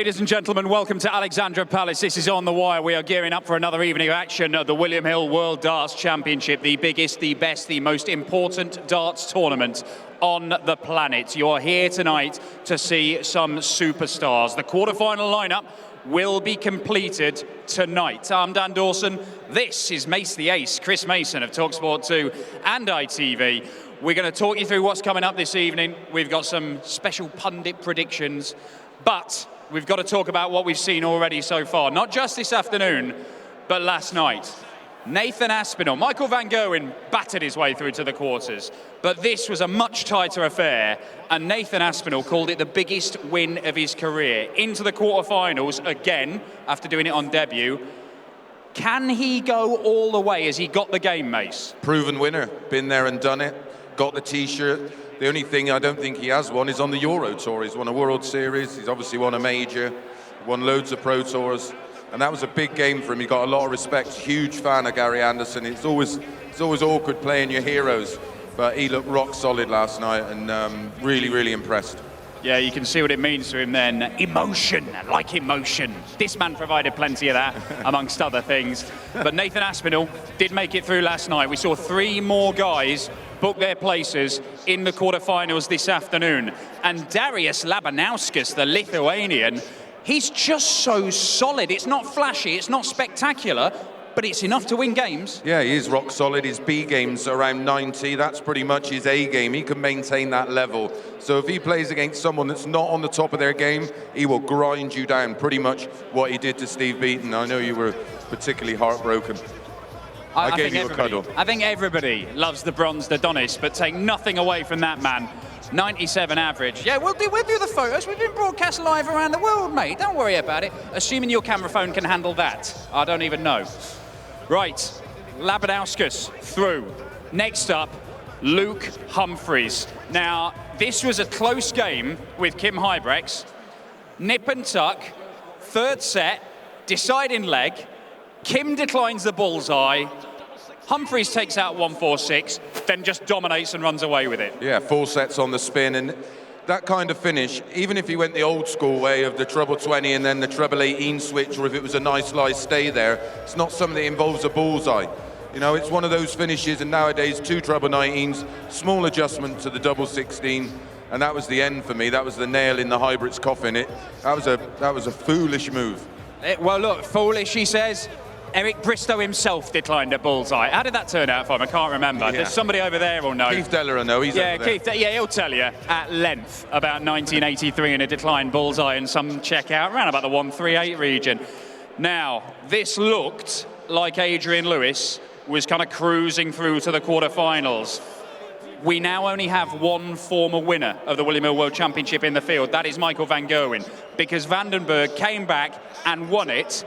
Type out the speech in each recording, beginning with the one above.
Ladies and gentlemen, welcome to Alexandra Palace. This is On The Wire. We are gearing up for another evening of action at the William Hill World Darts Championship, the biggest, the best, the most important darts tournament on the planet. You are here tonight to see some superstars. The quarterfinal lineup will be completed tonight. I'm Dan Dawson. This is Mace the Ace, Chris Mason of TalkSport 2 and ITV. We're going to talk you through what's coming up this evening. We've got some special pundit predictions, but we've got to talk about what we've seen already so far. Not just this afternoon, but last night. Nathan Aspinall, Michael van Gerwen battered his way through to the quarters, but this was a much tighter affair, and Nathan Aspinall called it the biggest win of his career. Into the quarterfinals again, after doing it on debut. Can he go all the way? Has he got the game, Mace? Proven winner, been there and done it, got the T-shirt. The only thing I don't think he has won is on the Euro Tour. He's won a World Series, he's obviously won a major, won loads of Pro Tours, and that was a big game for him. He got a lot of respect, huge fan of Gary Anderson. It's always awkward playing your heroes, but he looked rock solid last night and really impressed. Yeah, you can see what it means to him then. Emotion, like emotion. This man provided plenty of that, amongst other things. But Nathan Aspinall did make it through last night. We saw 3 more guys book their places in the quarterfinals this afternoon. And Darius Labanauskas, the Lithuanian, he's just so solid. It's not flashy, it's not spectacular, but it's enough to win games. Yeah, he is rock solid. His B game's around 90. That's pretty much his A game. He can maintain that level. So if he plays against someone that's not on the top of their game, he will grind you down. Pretty much what he did to Steve Beaton. I know you were particularly heartbroken. I gave you a cuddle. I think everybody loves the bronzed Adonis, but take nothing away from that man. 97 average. Yeah, we'll do the photos. We've been broadcast live around the world, mate. Don't worry about it. Assuming your camera phone can handle that. I don't even know. Right, Labanauskas through. Next up, Luke Humphries. Now, this was a close game with Kim Huybrechts. Nip and tuck, third set, deciding leg. Kim declines the bullseye. Humphries takes out 1-4-6, then just dominates and runs away with it. Yeah, 4 sets on the spin, and that kind of finish, even if he went the old school way of the treble 20 and then the treble 18 switch, or if it was a nice lie stay there, it's not something that involves a bullseye. You know, it's one of those finishes, and nowadays 2 treble 19s, small adjustment to the double 16, and that was the end for me. That was the nail in the Huybrechts coffin. That was a foolish move. Well, look, foolish, he says. Eric Bristow himself declined a bullseye. How did that turn out for him? I can't remember. Yeah. There's somebody over there will know. Keith Deller will know. He's over there. Keith, he'll tell you at length about 1983 and a declined bullseye and some checkout around about the 138 region. Now, this looked like Adrian Lewis was kind of cruising through to the quarterfinals. We now only have one former winner of the William Hill World Championship in the field. That is Michael van Gerwen, because Vandenberg came back and won it.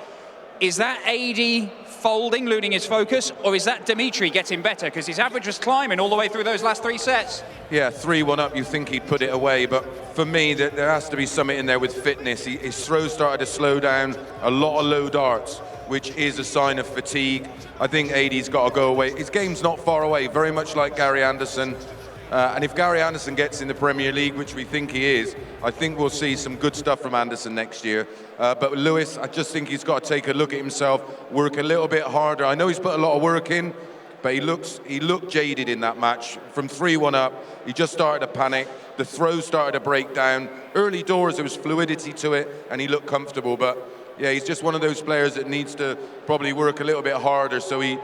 Is that AD folding, losing his focus, or is that Dimitri getting better? Because his average was climbing all the way through those last 3 sets. Yeah, 3-1 up, you think he'd put it away, but for me, there has to be something in there with fitness. His throws started to slow down, a lot of low darts, which is a sign of fatigue. I think AD's got to go away. His game's not far away, very much like Gary Anderson. And if Gary Anderson gets in the Premier League, which we think he is, I think we'll see some good stuff from Anderson next year. But Lewis, I just think he's got to take a look at himself, work a little bit harder. I know he's put a lot of work in, but he looked jaded in that match. From 3-1 up, he just started to panic. The throws started to break down. Early doors, there was fluidity to it, and he looked comfortable. But yeah, he's just one of those players that needs to probably work a little bit harder so he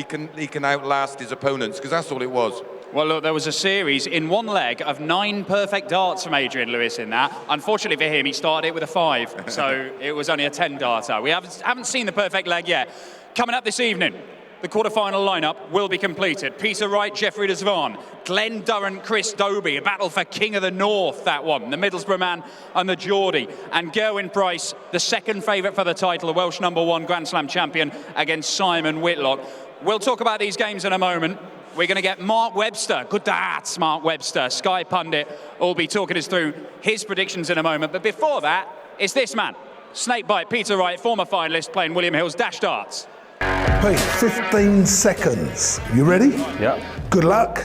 can outlast his opponents, because that's all it was. Well, look, there was a series in one leg of 9 perfect darts from Adrian Lewis in that. Unfortunately for him, he started it with a 5, so it was only a 10-darter. We haven't seen the perfect leg yet. Coming up this evening, the quarterfinal lineup will be completed. Peter Wright, Jeffrey de Zwaan, Glenn Durrant, Chris Dobie, a battle for King of the North, that one. The Middlesbrough man and the Geordie. And Gerwyn Price, the second favourite for the title, the Welsh #1 Grand Slam champion, against Simon Whitlock. We'll talk about these games in a moment. We're going to get Mark Webster, good darts, Mark Webster, Sky Pundit, will be talking us through his predictions in a moment. But before that, it's this man, Snakebite Peter Wright, former finalist, playing William Hill's Dash Darts. Hey, 15 seconds. You ready? Yeah. Good luck.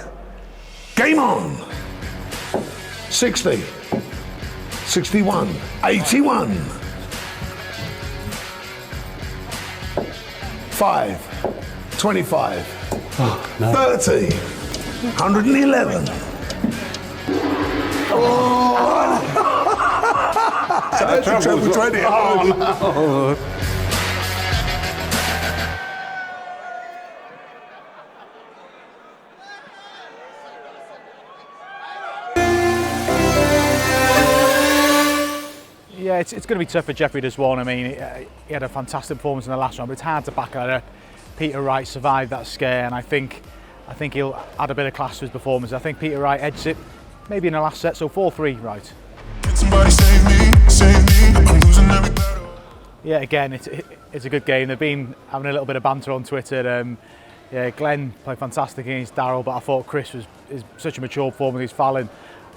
Game on. 60. 61. 81. 5, 25, 30, 111. Oh! That's a treble 20. Oh, no. Yeah, it's going to be tough for Jeffrey Deswan. I mean, he had a fantastic performance in the last round, but it's hard to back that up. Peter Wright survived that scare, and I think he'll add a bit of class to his performance. I think Peter Wright edged it, maybe in the last set, so 4-3 Wright. Somebody save me, I'm losing every battle. Yeah, again, it's a good game. They've been having a little bit of banter on Twitter. Yeah, Glenn played fantastic against Daryl, but I thought Chris is such a mature performer with his fouling.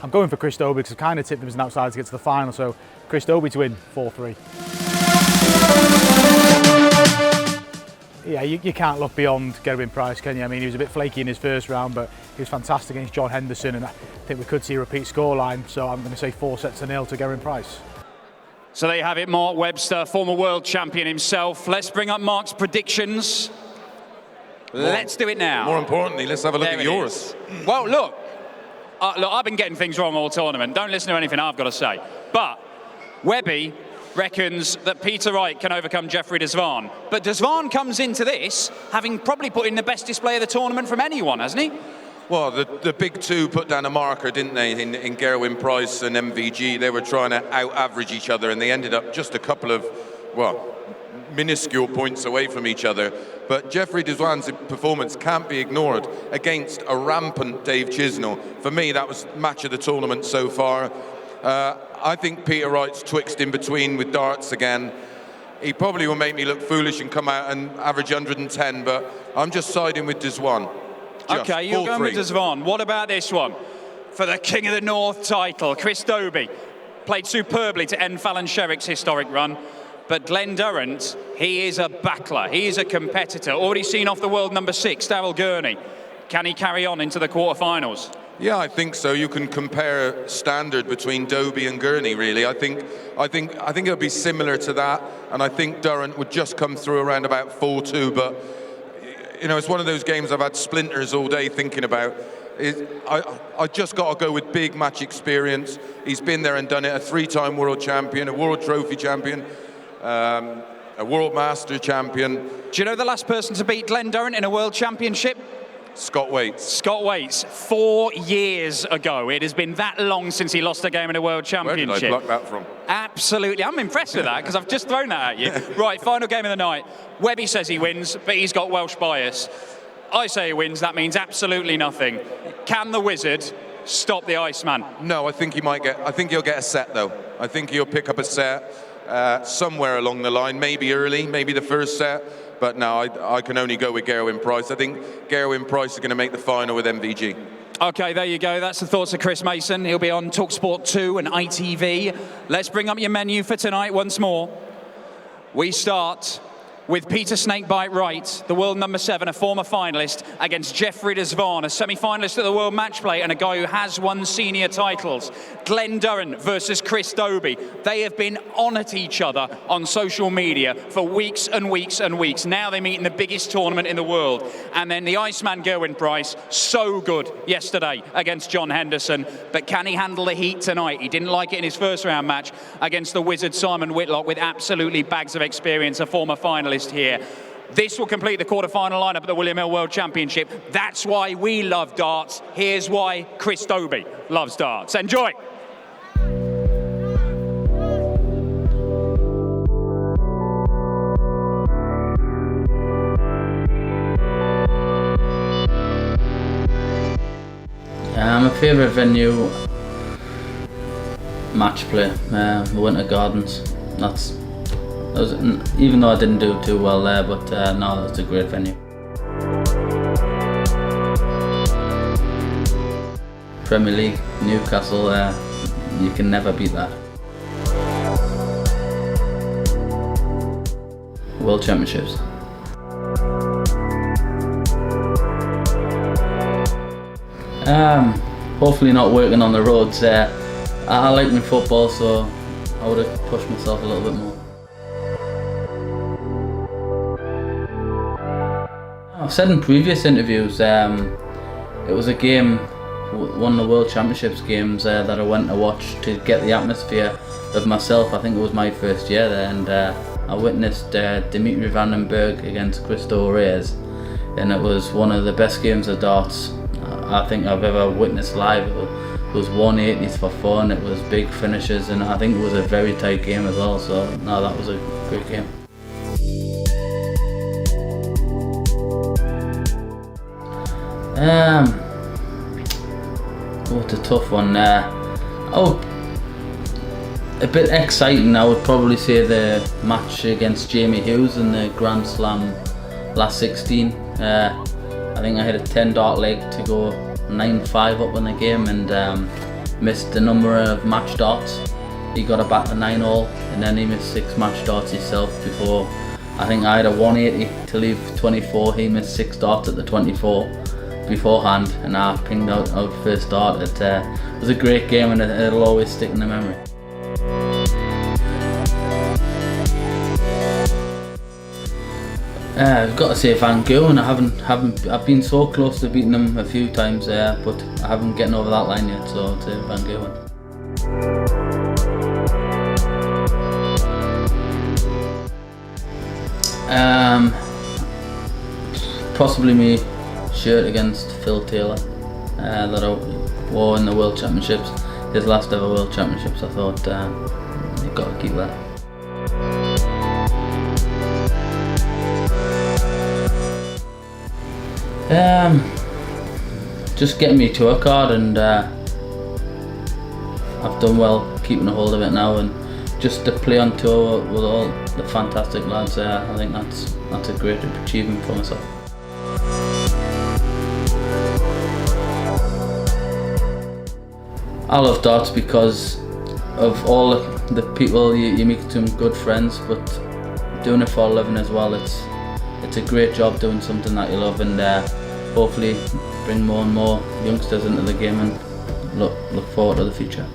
I'm going for Chris Dobie because I kind of tipped him as an outsider to get to the final, so Chris Dobie to win 4-3. Yeah, you can't look beyond Gerwen Price, can you? I mean, he was a bit flaky in his first round, but he was fantastic against John Henderson, and I think we could see a repeat scoreline, so I'm going to say 4-0 to Gerwen Price. So there you have it, Mark Webster, former world champion himself. Let's bring up Mark's predictions. Let's do it now. More importantly, let's have a look at yours. Well, look, I've been getting things wrong all tournament. Don't listen to anything I've got to say. But Webby reckons that Peter Wright can overcome Jeffrey Desvan. But Desvan comes into this having probably put in the best display of the tournament from anyone, hasn't he? Well, the big two put down a marker, didn't they, in Gerwen Price and MVG. They were trying to out-average each other, and they ended up just a couple of, well, minuscule points away from each other. But Jeffrey Desvan's performance can't be ignored against a rampant Dave Chisnell. For me, that was match of the tournament so far. I think Peter Wright's twixt in between with darts again. He probably will make me look foolish and come out and average 110, but I'm just siding with Desvan. Okay, you're going with Desvan. What about this one? For the King of the North title, Chris Dobie played superbly to end Fallon Sherrick's historic run. But Glenn Durrant, he is a battler. He is a competitor. Already seen off the world number 6, Daryl Gurney. Can he carry on into the quarterfinals? Yeah, I think so. You can compare standard between Dobie and Gurney, really. I think it'll be similar to that, and I think Durrant would just come through around about 4-2. But you know, it's one of those games I've had splinters all day thinking about. I just got to go with big match experience. He's been there and done it. A 3-time world champion, a world trophy champion. A World Master champion. Do you know the last person to beat Glenn Durrant in a World Championship? Scott Waits. Scott Waits, 4 years ago. It has been that long since he lost a game in a World Championship. Where did I pluck that from? Absolutely. I'm impressed with that because I've just thrown that at you. Right, final game of the night. Webby says he wins, but he's got Welsh bias. I say he wins. That means absolutely nothing. Can the Wizard stop the Iceman? No, I think he'll get a set, though. I think he'll pick up a set. Somewhere along the line, maybe early, maybe the first set, but no, I can only go with Gerwen Price. I think Gerwen Price is going to make the final with MVG. Okay, there you go. That's the thoughts of Chris Mason. He'll be on TalkSport 2 and ITV. Let's bring up your menu for tonight once more. We start with Peter Snakebite Wright, the world number 7, a former finalist, against Jeffrey Desvan, a semi-finalist at the World Match Play and a guy who has won senior titles. Glenn Durrant versus Chris Dobie. They have been on at each other on social media for weeks and weeks and weeks. Now they meet in the biggest tournament in the world. And then the Iceman Gerwen Price, so good yesterday against John Henderson. But can he handle the heat tonight? He didn't like it in his first round match against the Wizard Simon Whitlock with absolutely bags of experience, a former finalist here. This will complete the quarterfinal lineup at the William Hill World Championship. That's why we love darts. Here's why Chris Dobie loves darts. Enjoy. My favourite venue, match play, Winter Gardens. Even though I didn't do too well there, but no, that's a great venue. Premier League, Newcastle, you can never beat that. World Championships. Hopefully not working on the roads. I like my football, so I would have pushed myself a little bit more. I've said in previous interviews, it was a game, one of the World Championships games that I went to watch to get the atmosphere of myself. I think it was my first year there, and I witnessed Dimitri Vandenberg against Cristo Reyes, and it was one of the best games of darts I think I've ever witnessed live. It was 180s for fun, it was big finishes, and I think it was a very tight game as well, so no, that was a great game. Oh, it's a tough one. Oh, a bit exciting, I would probably say the match against Jamie Hughes in the Grand Slam last 16. I think I hit a 10 dart leg to go 9-5 up in the game, and missed a number of match darts. He got it back to 9-all, and then he missed 6 match darts himself before. I think I had a 180 to leave 24, he missed 6 darts at the 24 beforehand, and I pinged out first dart. It was a great game, and it'll always stick in the memory. I've got to say Van Gerwen. I've been so close to beating him a few times, but I haven't gotten over that line yet. So I'd say Van Gerwen. Possibly me shirt against Phil Taylor that I wore in the World Championships, his last ever World Championships. I thought you've got to keep that. Just getting me tour card, and I've done well keeping a hold of it now, and just to play on tour with all the fantastic lads there, I think that's a great achievement for myself. I love darts because of all the people you meet, some good friends, but doing it for a living as well. It's a great job doing something that you love, and hopefully bring more and more youngsters into the game, and look forward to the future.